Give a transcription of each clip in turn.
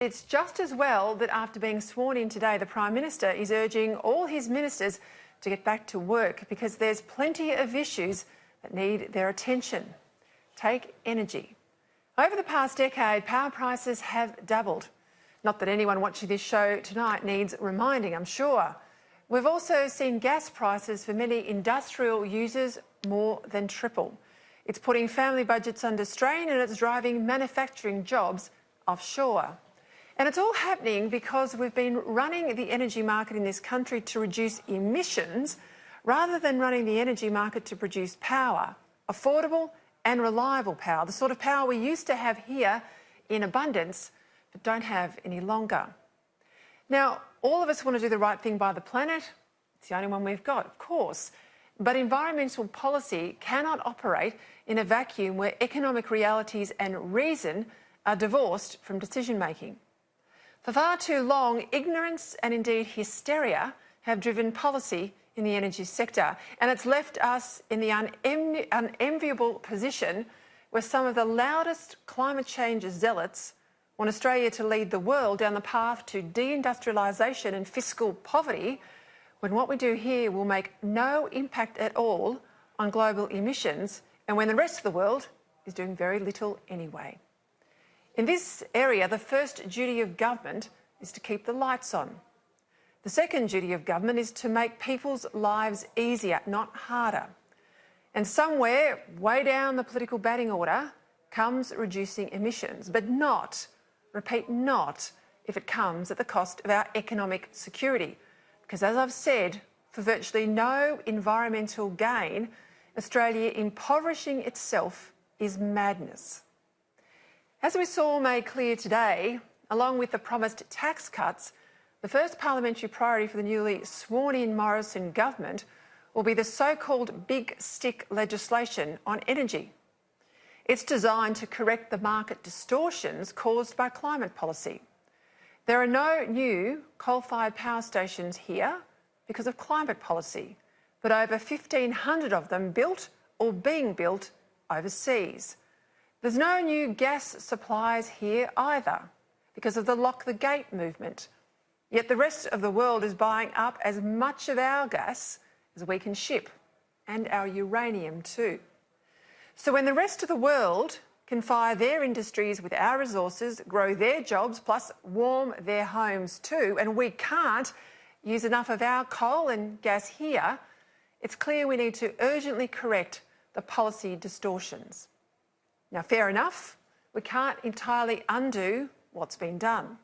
It's just as well that after being sworn in today, the Prime Minister is urging all his ministers to get back to work because there's plenty of issues that need their attention. Take energy. Over the past decade, power prices have doubled. Not that anyone watching this show tonight needs reminding, I'm sure. We've also seen gas prices for many industrial users more than triple. It's putting family budgets under strain and it's driving manufacturing jobs offshore. And it's all happening because we've been running the energy market in this country to reduce emissions rather than running the energy market to produce power, affordable and reliable power, the sort of power we used to have here in abundance but don't have any longer. Now, all of us want to do the right thing by the planet. It's the only one we've got, of course. But environmental policy cannot operate in a vacuum where economic realities and reason are divorced from decision-making. For far too long, ignorance and indeed hysteria have driven policy in the energy sector, and it's left us in the unenviable position where some of the loudest climate change zealots want Australia to lead the world down the path to deindustrialisation and fiscal poverty, when what we do here will make no impact at all on global emissions, and when the rest of the world is doing very little anyway. In this area, the first duty of government is to keep the lights on. The second duty of government is to make people's lives easier, not harder. And somewhere, way down the political batting order, comes reducing emissions, but not, repeat, not if it comes at the cost of our economic security. Because as I've said, for virtually no environmental gain, Australia impoverishing itself is madness. As we saw made clear today, along with the promised tax cuts, the first parliamentary priority for the newly sworn-in Morrison government will be the so-called big stick legislation on energy. It's designed to correct the market distortions caused by climate policy. There are no new coal-fired power stations here because of climate policy, but over 1,500 of them built or being built overseas. There's no new gas supplies here either because of the Lock the Gate movement. Yet the rest of the world is buying up as much of our gas as we can ship, and our uranium too. So when the rest of the world can fire their industries with our resources, grow their jobs, plus warm their homes too, and we can't use enough of our coal and gas here, it's clear we need to urgently correct the policy distortions. Now, fair enough, we can't entirely undo what's been done.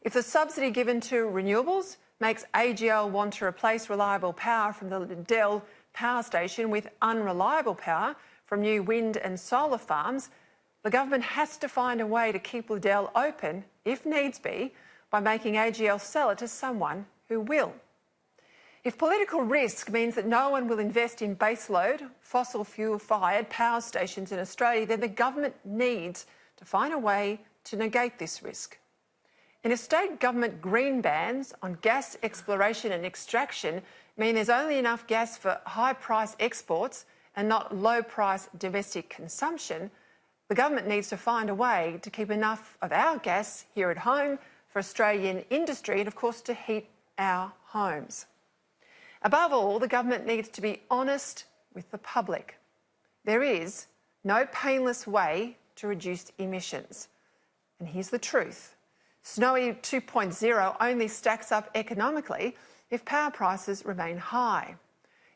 If the subsidy given to renewables makes AGL want to replace reliable power from the Liddell power station with unreliable power from new wind and solar farms, the government has to find a way to keep Liddell open, if needs be, by making AGL sell it to someone who will. If political risk means that no one will invest in baseload, fossil fuel-fired power stations in Australia, then the government needs to find a way to negate this risk. And if state government green bans on gas exploration and extraction mean there's only enough gas for high-price exports and not low-price domestic consumption, the government needs to find a way to keep enough of our gas here at home for Australian industry and, of course, to heat our homes. Above all, the government needs to be honest with the public. There is no painless way to reduce emissions. And here's the truth. Snowy 2.0 only stacks up economically if power prices remain high.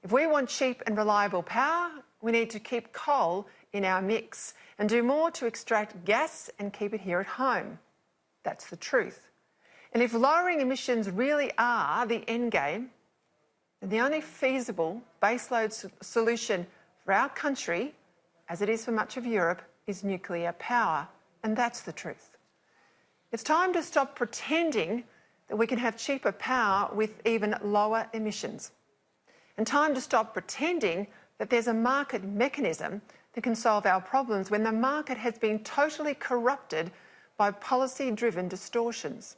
If we want cheap and reliable power, we need to keep coal in our mix and do more to extract gas and keep it here at home. That's the truth. And if lowering emissions really are the end game, then the only feasible baseload solution for our country, as it is for much of Europe, is nuclear power. And that's the truth. It's time to stop pretending that we can have cheaper power with even lower emissions. And time to stop pretending that there's a market mechanism that can solve our problems when the market has been totally corrupted by policy-driven distortions.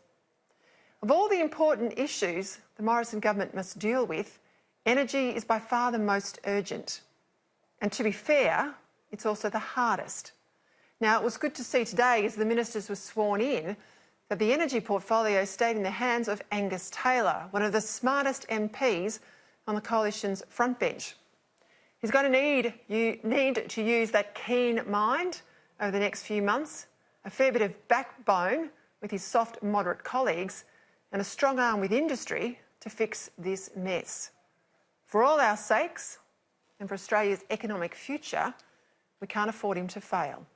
Of all the important issues the Morrison government must deal with, energy is by far the most urgent. And to be fair, it's also the hardest. Now, it was good to see today, as the ministers were sworn in, that the energy portfolio stayed in the hands of Angus Taylor, one of the smartest MPs on the Coalition's front bench. He's going to need to use that keen mind over the next few months, a fair bit of backbone with his soft, moderate colleagues, and a strong arm with industry to fix this mess. For all our sakes and for Australia's economic future, we can't afford him to fail.